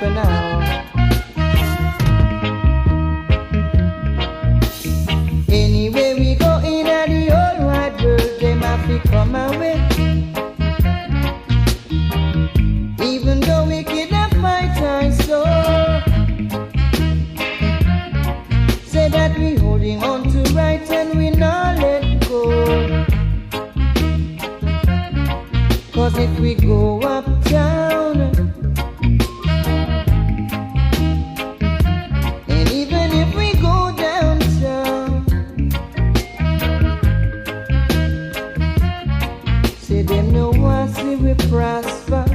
for now. Anywhere we go in the whole wide world, them have to come away. Even though we cannot fight our soul, say that we holding on to right and we not let go. Cause if we go uptown, and even if we go downtown, say them no one see we prosper.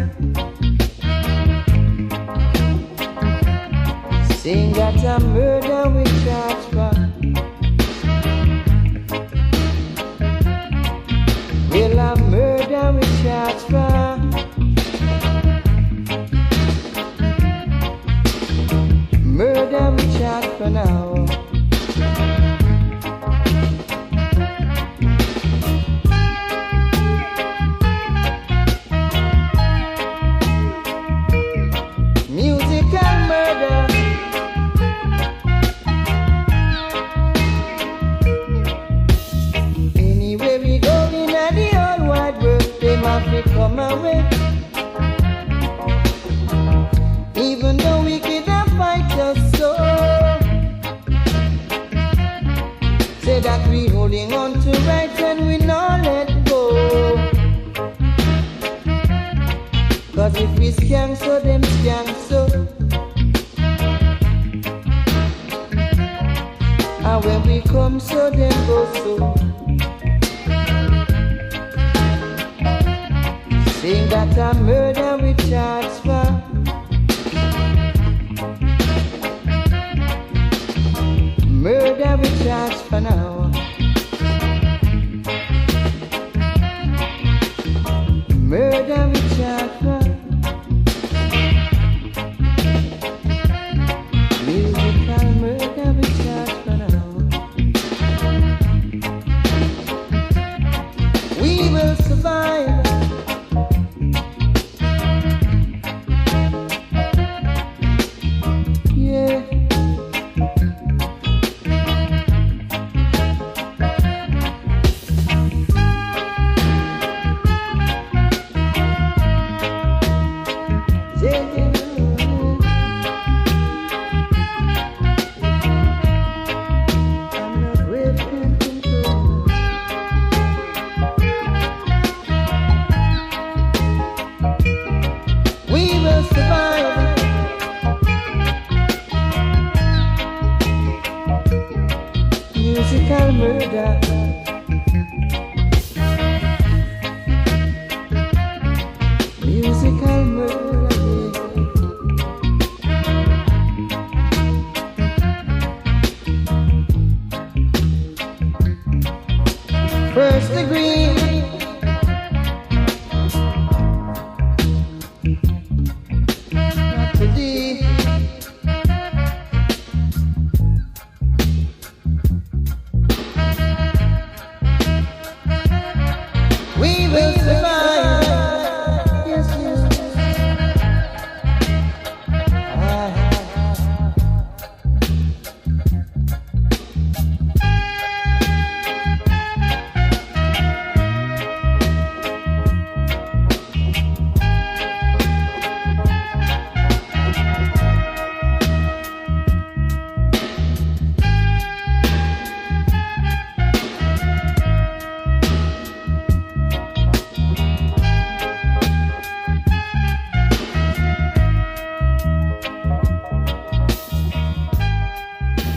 Saying that a murder we charge for. Well, a murder we charge for. Murder we charge for now. Musical murder. Anywhere we go in the whole wide world, they must be come away. Even though we cannot fight us so, say that we holding on to right and we not let go. Cause if we skank so, them skank so. And when we come so, them go so. Saying that a murder we charge for. Murder we charge for now. Murder we charge for. Musical murder we charge for now. We will survive. Yeah. Musical murder. Musical murder. First degree.